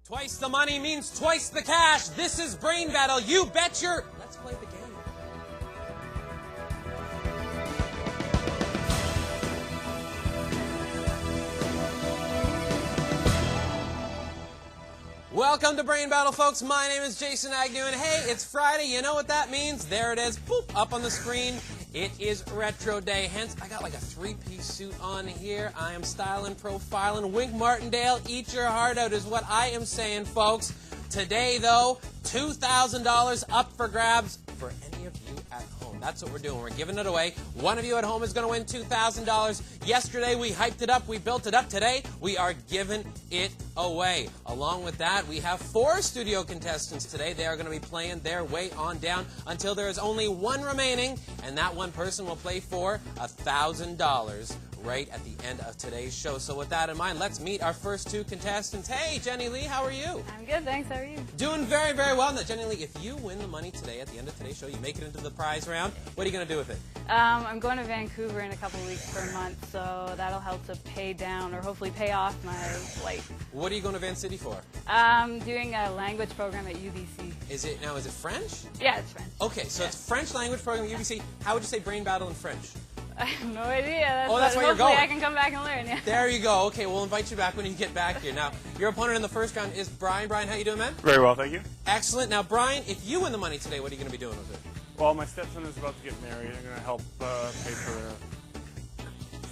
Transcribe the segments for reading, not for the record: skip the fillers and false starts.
Twice the money means twice the cash. This is Brain Battle. You bet your... Let's play the game. Welcome to Brain Battle, folks. My name is Jason Agnew, and hey, it's Friday. You know what that means? There it is, boop, up on the screen. It is Retro Day, hence I got like a three-piece suit on here. I am styling, profiling. Wink Martindale, eat your heart out is what I am saying, folks. Today, though, $2,000 up for grabs for any of you at home. That's what we're doing. We're giving it away. One of you at home is going to win $2,000. Yesterday, we hyped it up. We built it up. Today, we are giving it away. Along with that, we have 4 studio contestants today. They are going to be playing their way on down until there is only one remaining, and that one person will play for $1,000 right at the end of today's show. So with that in mind, let's meet our first 2 contestants. Hey, Jenny Lee, how are you? I'm good, thanks. How are you? Doing very, very well. Now, Jenny Lee, if you win the money today at the end of today's show, you make it into the prize round, what are you going to do with it? I'm going to Vancouver in a couple of weeks for a month, so that'll help to pay down or hopefully pay off my flight. What are you going to Van City for? I'm doing a language program at UBC. Is it French? Yeah, it's French. Okay, so it's French language program at UBC. How would you say Brain Battle in French? I have no idea. That's where you're going. Hopefully I can come back and learn, yeah. There you go. Okay, we'll invite you back when you get back here. Now, your opponent in the first round is Brian. Brian, how you doing, man? Very well, thank you. Excellent. Now, Brian, if you win the money today, what are you going to be doing with it? Well, my stepson is about to get married. I'm going to help pay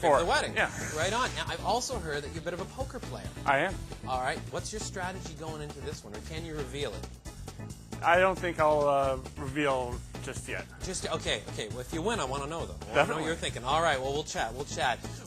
for the wedding. Yeah. Right on. Now, I've also heard that you're a bit of a poker player. I am. All right. What's your strategy going into this one, or can you reveal it? I don't think I'll reveal just yet. Okay. Well, if you win, I want to know, though. I want to know Definitely. what you're thinking. All right, well, we'll chat.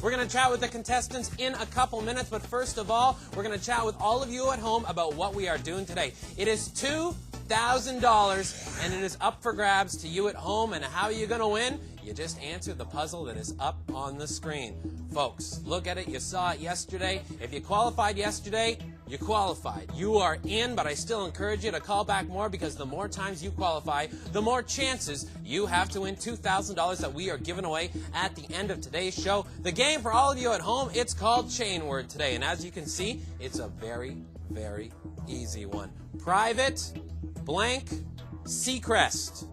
We're going to chat with the contestants in a couple minutes, but first of all, we're going to chat with all of you at home about what we are doing today. It is $2,000, and it is up for grabs to you at home, and how are you going to win? You just answer the puzzle that is up on the screen. Folks, look at it. You saw it yesterday. If you qualified yesterday, you qualified. You are in, but I still encourage you to call back more, because the more times you qualify, the more chances you have to win $2,000 that we are giving away at the end of today's show. The game for all of you at home, it's called Chain Word today, and as you can see, it's a very, very easy one. Private, blank, Seacrest.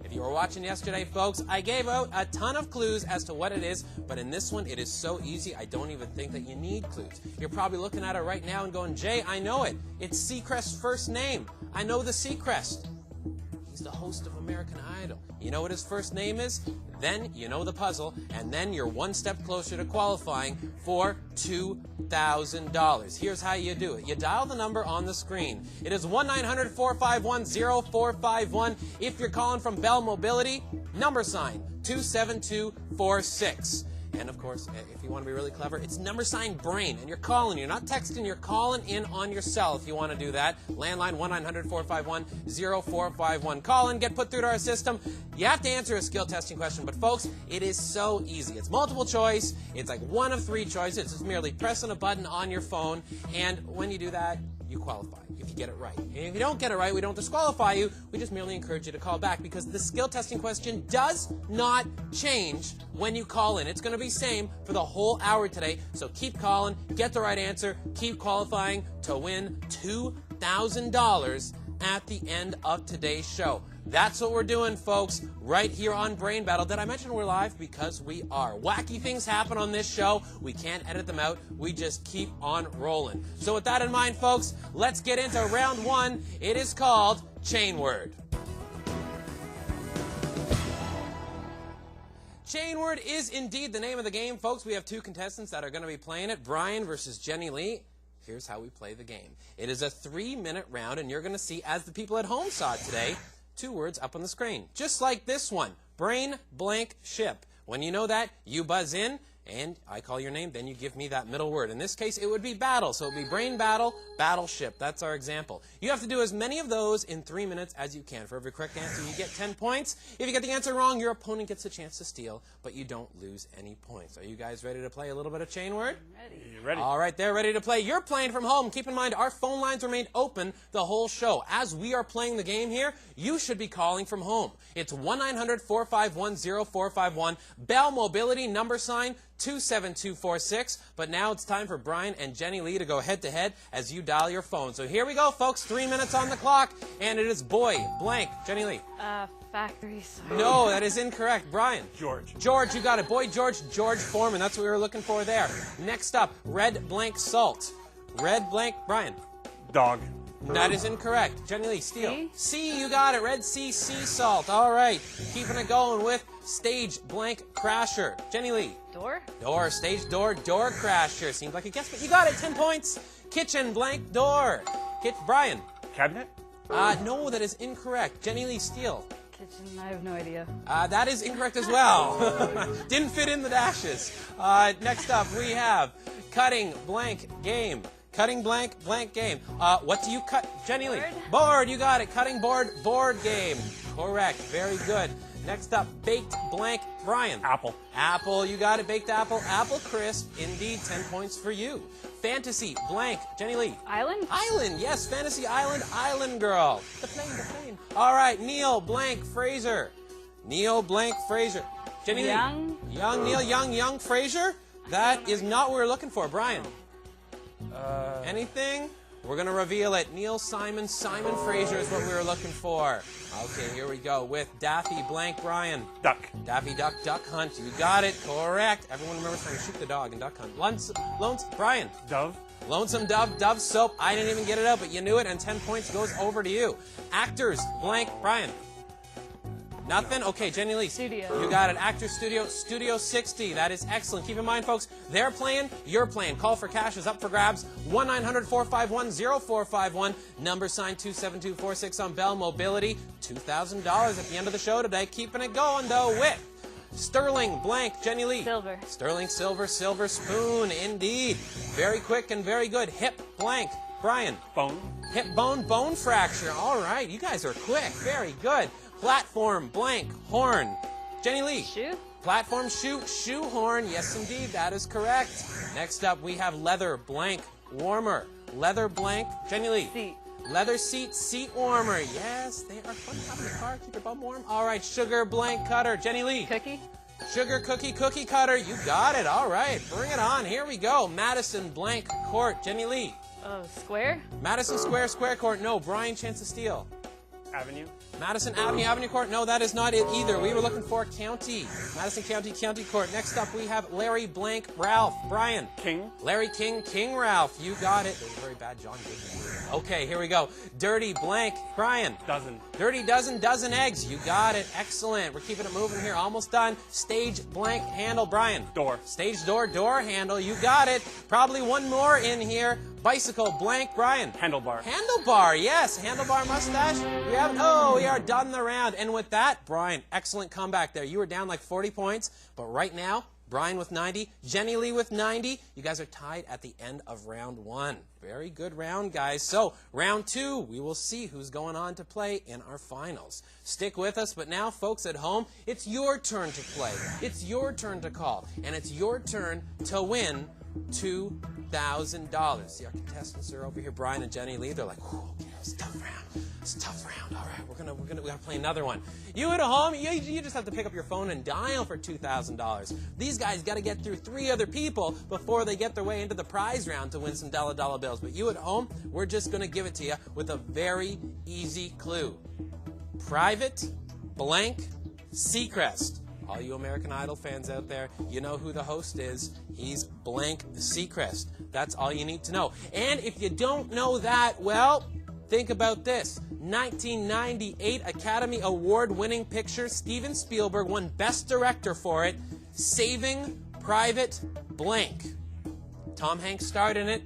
If you were watching yesterday, folks, I gave out a ton of clues as to what it is, but in this one, it is so easy, I don't even think that you need clues. You're probably looking at it right now and going, Jay, I know it. It's Seacrest's first name. I know the Seacrest. He's the host of American Idol. You know what his first name is? Then you know the puzzle, and then you're one step closer to qualifying for $2,000. Here's how you do it. You dial the number on the screen. It is 1-900-451-0451. If you're calling from Bell Mobility, number sign 27246. And, of course, if you want to be really clever, it's number sign BRAIN. And you're calling. You're not texting. You're calling in on your cell if you want to do that. Landline 1-900-451-0451. Call in. Get put through to our system. You have to answer a skill testing question. But, folks, it is so easy. It's multiple choice. It's like one of 3 choices. It's just merely pressing a button on your phone. And when you do that, you qualify if you get it right. And if you don't get it right, we don't disqualify you. We just merely encourage you to call back, because the skill testing question does not change when you call in. It's going to be same for the whole hour today. So keep calling, get the right answer, keep qualifying to win $2,000 at the end of today's show. That's what we're doing, folks, right here on Brain Battle. Did I mention we're live? Because we are. Wacky things happen on this show. We can't edit them out. We just keep on rolling. So with that in mind, folks, let's get into round 1. It is called Chain Word. Chain Word is indeed the name of the game, folks. We have 2 contestants that are going to be playing it, Brian versus Jenny Lee. Here's how we play the game. It is a 3-minute round, and you're going to see, as the people at home saw it today, 2 words up on the screen. Just like this one, brain blank ship. When you know that, you buzz in, and I call your name, then you give me that middle word. In this case, it would be battle, so it would be brain battle, battleship. That's our example. You have to do as many of those in 3 minutes as you can. For every correct answer, you get 10 points. If you get the answer wrong, your opponent gets a chance to steal, but you don't lose any points. Are you guys ready to play a little bit of Chain Word? Ready. Ready. All right, they're ready to play. You're playing from home. Keep in mind, our phone lines remained open the whole show. As we are playing the game here, you should be calling from home. It's 1-900-451-0451. Bell Mobility, number sign 27246. But now it's time for Brian and Jenny Lee to go head-to-head as you dial your phone. So here we go, folks. 3 minutes on the clock, and it is boy blank. Jenny Lee. Factory, sorry. No, that is incorrect. Brian. George. George, you got it. Boy George, George Foreman. That's what we were looking for there. Next up, red blank salt. Red blank, Brian. Dog. That is incorrect. Jenny Lee, steal. Sea? Sea, you got it. Red sea, sea salt. All right. Keeping it going with stage blank crasher. Jenny Lee. Door? Door, stage door, door crasher. Seems like a guess, but you got it. 10 points. Kitchen blank door. Brian. Cabinet. No, that is incorrect. Jenny Lee, steal. Kitchen, I have no idea. That is incorrect as well. Didn't fit in the dashes. Next up, we have cutting blank game. Cutting blank game. What do you cut, Jenny Lee? Board. Board, you got it. Cutting board, board game. Correct. Very good. Next up, baked blank, Brian. Apple. Apple, you got it. Baked apple. Apple crisp. Indeed, 10 points for you. Fantasy blank, Jenny Lee. Island? Island, yes. Fantasy island, island girl. The plane. All right, Neil blank Fraser. Neil blank Fraser. Jenny Young? Lee. Young Neil, young Fraser. That is not what we're looking for, Brian. Anything? We're going to reveal it. Neil Simon Fraser is what we were looking for. Okay, here we go with Daffy blank Brian. Duck. Daffy Duck, Duck Hunt. You got it. Correct. Everyone remembers trying to shoot the dog in Duck Hunt. Brian. Dove. Lonesome Dove, Dove Soap. I didn't even get it out, but you knew it, and 10 points goes over to you. Actors blank Brian. Nothing? Okay, Jenny Lee. Studio. You got it. Actor Studio, Studio 60. That is excellent. Keep in mind, folks, they're playing, you're playing. Call for cash is up for grabs. 1-900-451-0451. Number sign 27246 on Bell Mobility. $2,000 at the end of the show today. Keeping it going, though, with Sterling blank Jenny Lee. Silver. Sterling silver, silver spoon. Indeed. Very quick and very good. Hip blank Brian. Bone. Hip bone fracture. All right, you guys are quick. Very good. Platform blank horn. Jenny Lee. Shoe? Platform shoe horn. Yes, indeed, that is correct. Next up, we have leather blank warmer. Leather blank Jenny Lee. Seat. Leather seat warmer. Yes, they are fun to have in the car. Keep your bum warm. All right, sugar blank cutter. Jenny Lee. Cookie? Sugar cookie cutter. You got it. All right, bring it on. Here we go. Madison blank court. Jenny Lee. Oh, square? Madison square court. No, Brian Chance of Steel. Avenue. Madison Avenue Court. No, that is not it either. We were looking for county. Madison County Court. Next up, we have Larry blank Ralph. Brian. King. Larry King Ralph. You got it. That was a very bad John Goodman. Okay, here we go. Dirty blank Brian. Dozen. Dirty dozen eggs. You got it. Excellent. We're keeping it moving here. Almost done. Stage blank handle. Brian. Door. Stage door handle. You got it. Probably one more in here. Bicycle blank Brian. Handlebar. Handlebar, yes. Handlebar mustache. We have we are done the round. And with that, Brian, excellent comeback there. You were down like 40 points, but right now, Brian with 90, Jenny Lee with 90. You guys are tied at the end of round 1. Very good round, guys. So, round 2, we will see who's going on to play in our finals. Stick with us, but now, folks at home, it's your turn to play. It's your turn to call, and it's your turn to win $2,000. See, our contestants are over here, Brian and Jenny Lee. They're like, okay, it's a tough round. It's a tough round. All right, we gotta play another one. You at home, you just have to pick up your phone and dial for $2,000. These guys got to get through 3 other people before they get their way into the prize round to win some dollar bills. But you at home, we're just gonna give it to you with a very easy clue. Private blank Seacrest. All you American Idol fans out there, you know who the host is. He's blank Seacrest. That's all you need to know. And if you don't know that, well, think about this. 1998 Academy Award-winning picture, Steven Spielberg won Best Director for it, Saving Private Blank. Tom Hanks starred in it.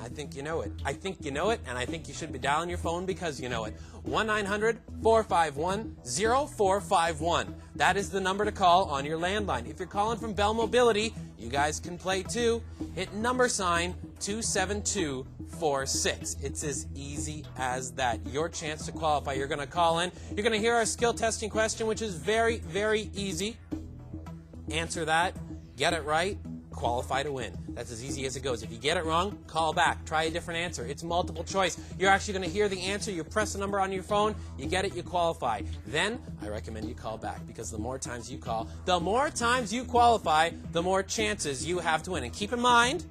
I think you know it. I think you know it, and I think you should be dialing your phone because you know it. 1-900-451-0451. That is the number to call on your landline. If you're calling from Bell Mobility, you guys can play too. Hit number sign 27246. It's as easy as that. Your chance to qualify. You're going to call in. You're going to hear our skill testing question, which is very, very easy. Answer that. Get it right. qualify to win. That's as easy as it goes. If you get it wrong, call back. Try a different answer. It's multiple choice. You're actually going to hear the answer. You press the number on your phone. You get it, you qualify. Then I recommend you call back, because the more times you call, the more times you qualify, the more chances you have to win. And keep in mind,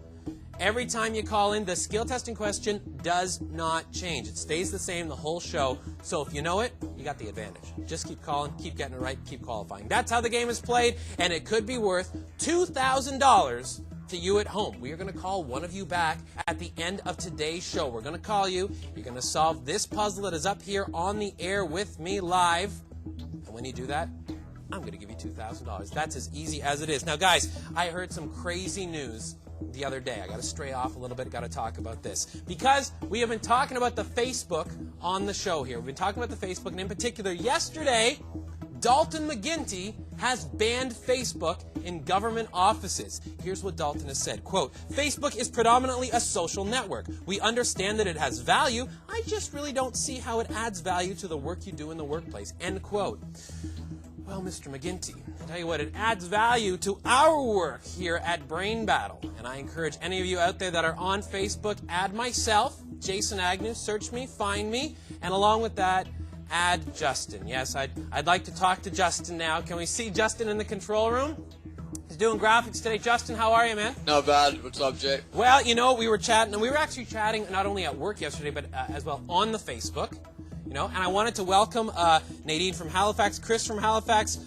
every time you call in, the skill testing question does not change. It stays the same the whole show. So if you know it, you got the advantage. Just keep calling, keep getting it right, keep qualifying. That's how the game is played, and it could be worth $2,000 to you at home. We are going to call one of you back at the end of today's show. We're going to call you. You're going to solve this puzzle that is up here on the air with me live. And when you do that, I'm going to give you $2,000. That's as easy as it is. Now, guys, I heard some crazy news the other day. I got to stray off a little bit. Got to talk about this, because we have been talking about the Facebook on the show here. We've been talking about the Facebook, and in particular, yesterday, Dalton McGuinty has banned Facebook in government offices. Here's what Dalton has said, quote, "Facebook is predominantly a social network. We understand that it has value. I just really don't see how it adds value to the work you do in the workplace," end quote. Well, Mr. McGuinty, I'll tell you what, it adds value to our work here at Brain Battle. And I encourage any of you out there that are on Facebook, add myself, Jason Agnew, search me, find me, and along with that, add Justin. Yes, I'd like to talk to Justin now. Can we see Justin in the control room? He's doing graphics today. Justin, how are you, man? Not bad. What's up, Jay? Well, you know, we were chatting, and we were actually chatting not only at work yesterday, but as well on the Facebook. You know, and I wanted to welcome Nadine from Halifax, Chris from Halifax,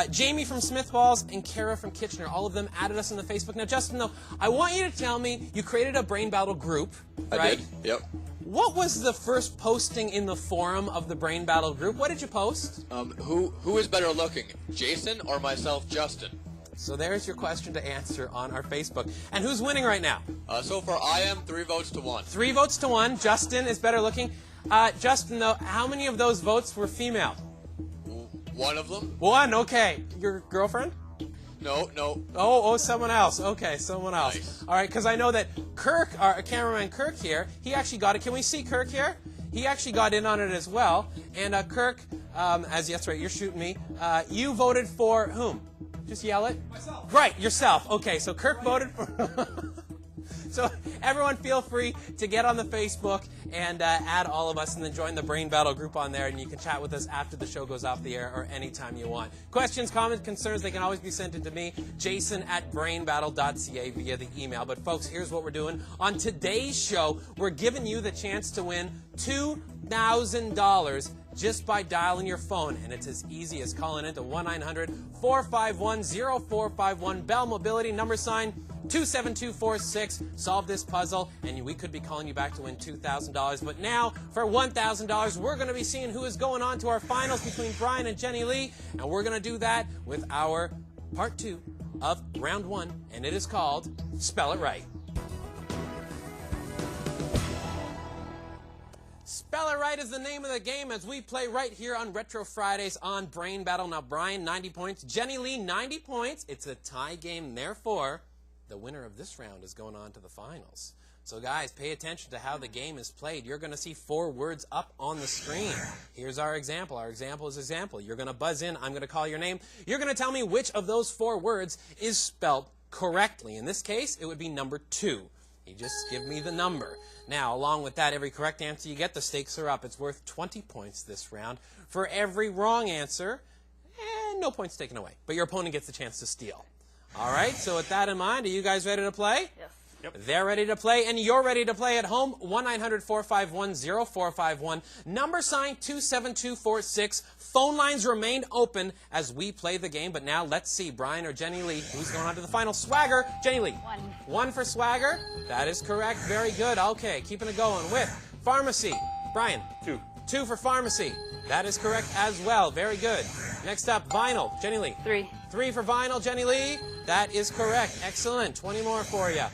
Jamie from Smith Falls, and Kara from Kitchener. All of them added us on the Facebook. Now, Justin, though, I want you to tell me, you created a Brain Battle group, right? I did, yep. What was the first posting in the forum of the Brain Battle group? What did you post? Who is better looking, Jason or myself, Justin? So there's your question to answer on our Facebook. And who's winning right now? So far, I am 3 votes to 1. 3 votes to 1. Justin is better looking. Justin, though, how many of those votes were female? One of them? 1, okay. Your girlfriend? No. Oh, someone else. Okay, someone else. Nice. All right, because I know that Kirk, our cameraman Kirk here, he actually got it. Can we see Kirk here? He actually got in on it as well. And Kirk, that's right, you're shooting me. You voted for whom? Just yell it. Myself. Right, yourself. Okay, so Kirk voted for... So everyone feel free to get on the Facebook and add all of us, and then join the Brain Battle group on there, and you can chat with us after the show goes off the air or anytime you want. Questions, comments, concerns, they can always be sent to me, jason@brainbattle.ca via the email. But folks, here's what we're doing. On today's show, we're giving you the chance to win $2,000 just by dialing your phone, and it's as easy as calling into 1-900-451-0451, Bell Mobility, number sign 27246. Solve this puzzle, and we could be calling you back to win $2,000. But now, for $1,000, we're going to be seeing who is going on to our finals between Brian and Jenny Lee, and we're going to do that with our part 2 of round 1, and it is called Spell It Right. Spell It Right is the name of the game as we play right here on Retro Fridays on Brain Battle. Now, Brian, 90 points. Jenny Lee, 90 points. It's a tie game, therefore, the winner of this round is going on to the finals. So, guys, pay attention to how the game is played. You're going to see 4 words up on the screen. Here's our example. Our example is example. You're going to buzz in. I'm going to call your name. You're going to tell me which of those 4 words is spelled correctly. In this case, it would be number 2. You just give me the number. Now, along with that, every correct answer you get, the stakes are up. It's worth 20 points this round. For every wrong answer, no points taken away. But your opponent gets the chance to steal. All right, so with that in mind, are you guys ready to play? Yes. Yep. They're ready to play, and you're ready to play at home. 1-900-451-0451, number sign 27246. Phone lines remain open as we play the game, but now let's see, Brian or Jenny Lee, who's going on to the final? Swagger, Jenny Lee. 1. 1 for Swagger. That is correct. Very good. Okay, keeping it going with Pharmacy. Brian. 2. 2 for Pharmacy. That is correct as well. Very good. Next up, Vinyl. Jenny Lee. 3. 3 for Vinyl. Jenny Lee. That is correct. Excellent. 20 more for you.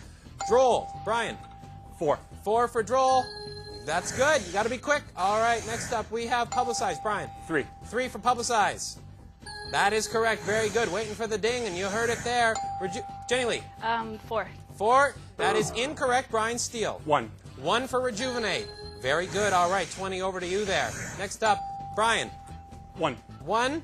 Droll. Brian. 4. 4 for Droll. That's good. You got to be quick. All right. Next up, we have Publicize. Brian. 3. 3 for Publicize. That is correct. Very good. Waiting for the ding, and you heard it there. Jenny Lee. 4. 4. That is incorrect. Brian Steele. 1. 1 for Rejuvenate. Very good. All right. 20 over to you there. Next up, Brian. 1. 1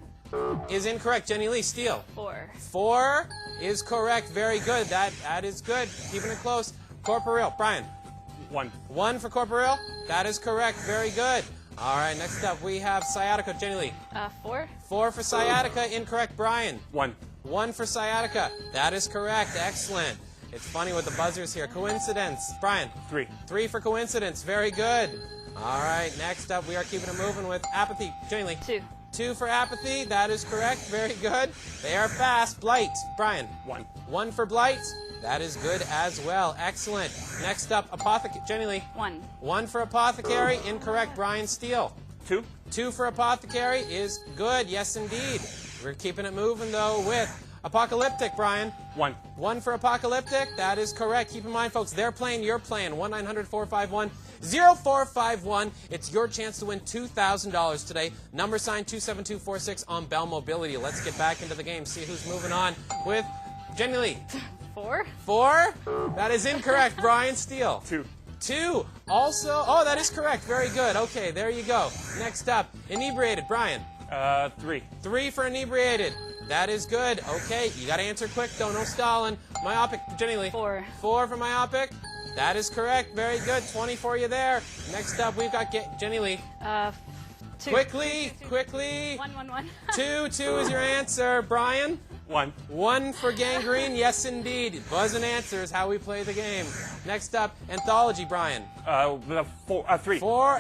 is incorrect. Jenny Lee. Steele. 4. 4 is correct. Very good. That is good. Keeping it close. Corporeal. Brian. 1. 1 for corporeal. That is correct. Very good. All right, next up we have sciatica. Jenny Lee. 4. 4 for sciatica. Incorrect. Brian. 1. 1 for sciatica. That is correct. Excellent. It's funny with the buzzers here. Coincidence. Brian. 3. 3 for coincidence. Very good. All right, next up we are keeping it moving with apathy. Jenny Lee. 2. 2 for apathy. That is correct. Very good. They are fast. Blight. Brian. 1. 1 for blight. That is good as well. Excellent. Next up, apothecary. Jenny Lee. 1. 1 for apothecary. Incorrect. Brian Steele. 2. 2 for apothecary is good. Yes, indeed. We're keeping it moving, though, with apocalyptic. Brian. 1. 1 for apocalyptic. That is correct. Keep in mind, folks, they're playing, you're playing. 1-900-451-0451. It's your chance to win $2,000 today. Number sign 27246 on Bell Mobility. Let's get back into the game. See who's moving on with Jenny Lee. 4. 4? That is incorrect. Brian Steele. 2. 2. Also, oh, that is correct. Very good. Okay, there you go. Next up, inebriated. Brian. 3. 3 for inebriated. That is good. Okay, you got to answer quick, though. No stalling. Myopic. Jenny Lee. 4. 4 for myopic. That is correct. Very good. 20 for you there. Next up, we've got Jenny Lee. 2. Quickly. 1, 1, 1. 2 is your answer. Brian. 1. 1 for gangrene. Yes, indeed. Buzz and answer is how we play the game. Next up, anthology. Brian. 3. 4.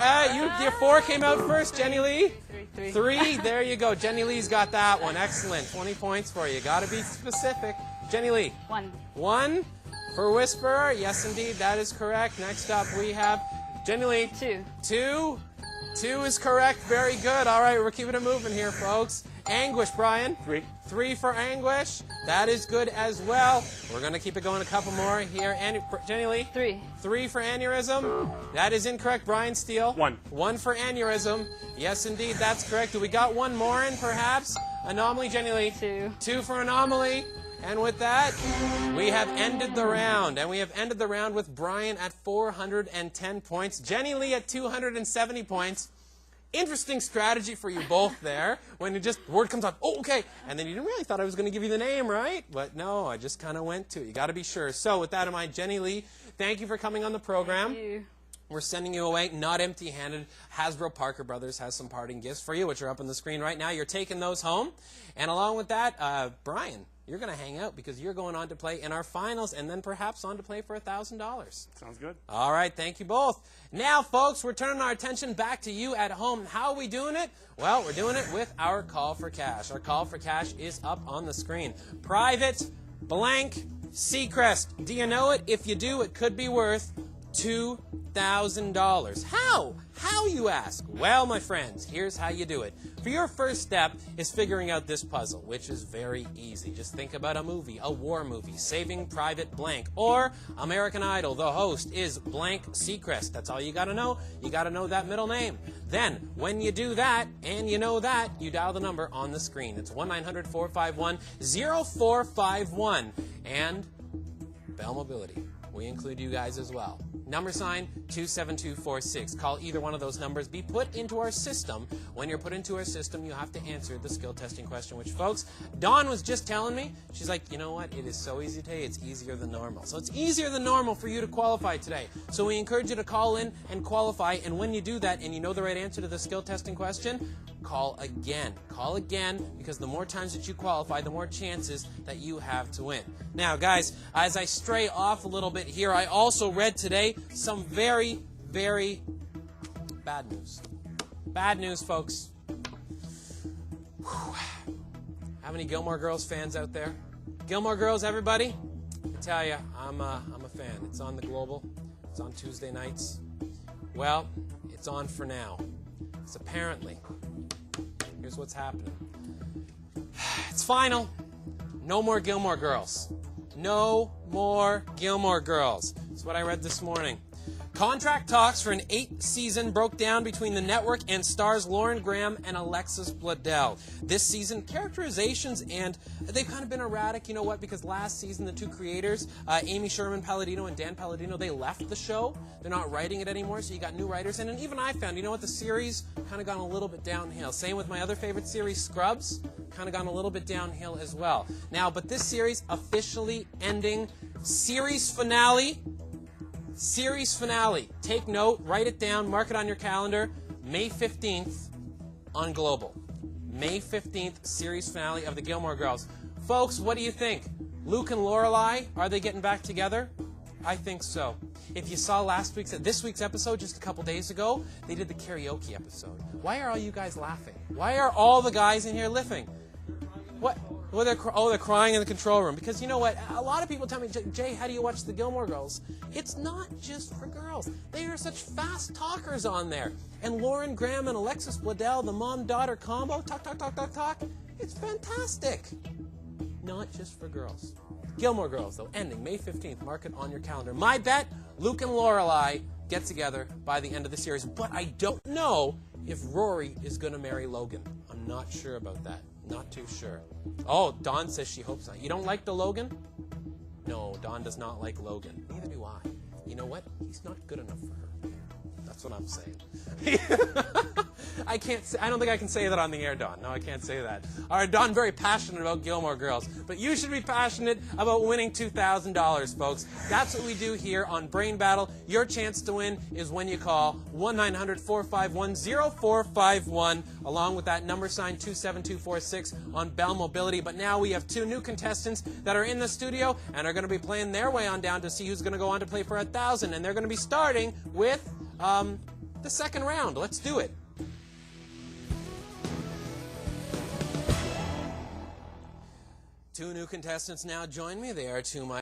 Your 4 came out first. Jenny Lee. 3. 3. There you go. Jenny Lee's got that one. Excellent. 20 points for you. Got to be specific. Jenny Lee. 1. 1 for whisperer. Yes, indeed. That is correct. Next up, we have Jenny Lee. 2. 2. 2 is correct. Very good. All right, we're keeping it moving here, folks. Anguish, Brian. 3. 3 for anguish. That is good as well. We're going to keep it going a couple more here. Jenny Lee. 3. 3 for aneurysm. That is incorrect. Brian Steele. 1. 1 for aneurysm. Yes, indeed, that's correct. Do we got one more in, perhaps? Anomaly, Jenny Lee. 2. 2 for anomaly. And with that, we have ended the round. And we have ended the round with Brian at 410 points. Jenny Lee at 270 points. Interesting strategy for you both there. When it just, word comes up, oh, okay. And then you didn't really thought I was going to give you the name, right? But no, I just kind of went to it. You got to be sure. So with that in mind, Jenny Lee, thank you for coming on the program. Thank you. We're sending you away, not empty-handed. Hasbro Parker Brothers has some parting gifts for you, which are up on the screen right now. You're taking those home. And along with that, Brian, you're going to hang out because you're going on to play in our finals and then perhaps on to play for $1,000. Sounds good. All right, thank you both. Now, folks, we're turning our attention back to you at home. How are we doing it? Well, we're doing it with our call for cash. Our call for cash is up on the screen. Private, blank, Seacrest. Do you know it? If you do, it could be worth $2,000. How? How, you ask? Well, my friends, here's how you do it. For your first step is figuring out this puzzle, which is very easy. Just think about a movie, a war movie, Saving Private Blank, or American Idol. The host is Blank Seacrest. That's all you got to know. You got to know that middle name. Then, when you do that, and you know that, you dial the number on the screen. It's 1-900-451-0451. And Bell Mobility. We include you guys as well. Number sign 27246. Call either one of those numbers. Be put into our system. When you're put into our system, you have to answer the skill testing question, which, folks, Dawn was just telling me. She's like, you know what? It is so easy today. It's easier than normal. So it's easier than normal for you to qualify today. So we encourage you to call in and qualify. And when you do that and you know the right answer to the skill testing question, call again. Call again, because the more times that you qualify, the more chances that you have to win. Now, guys, as I stray off a little bit here, I also read today some very, very bad news. Bad news, folks. Whew. How many Gilmore Girls fans out there? Gilmore Girls, everybody? I tell you, I'm a fan. It's on the Global. It's on Tuesday nights. Well, it's on for now. It's apparently, here's what's happening. It's final. No more Gilmore Girls. No more Gilmore Girls. That's what I read this morning. Contract talks for an 8th season broke down between the network and stars Lauren Graham and Alexis Bledel. This season, characterizations, and they've kind of been erratic. You know what? Because last season, the two creators, Amy Sherman-Palladino and Dan Palladino, they left the show. They're not writing it anymore, so you got new writers in. And even I found, you know what? The series kind of gone a little bit downhill. Same with my other favorite series, Scrubs, kind of gone a little bit downhill as well. Now, but this series officially ending. Series finale. Take note, write it down, mark it on your calendar. May 15th on Global. May 15th, series finale of the Gilmore Girls. Folks, what do you think? Luke and Lorelai, are they getting back together? I think so. If you saw this week's episode just a couple days ago, they did the karaoke episode. Why are all you guys laughing? Why are all the guys in here laughing? What? Well, they're crying in the control room. Because you know what? A lot of people tell me, Jay, how do you watch the Gilmore Girls? It's not just for girls. They are such fast talkers on there. And Lauren Graham and Alexis Bledel, the mom-daughter combo, talk. It's fantastic. Not just for girls. Gilmore Girls, though, ending May 15th. Mark it on your calendar. My bet, Luke and Lorelai get together by the end of the series. But I don't know if Rory is going to marry Logan. I'm not sure about that. Not too sure. Oh, Dawn says she hopes not. You don't like the Logan? No, Dawn does not like Logan. Neither do I. You know what? He's not good enough for her. That's what I'm saying. I don't think I can say that on the air, Dawn. No, I can't say that. All right, Dawn, very passionate about Gilmore Girls, but you should be passionate about winning $2,000, folks. That's what we do here on Brain Battle. Your chance to win is when you call 1-900-451-0451, along with that number sign 27246 on Bell Mobility. But now we have two new contestants that are in the studio and are going to be playing their way on down to see who's going to go on to play for $1,000. And they're going to be starting with the second round. Let's do it. Two new contestants now join me. They are to my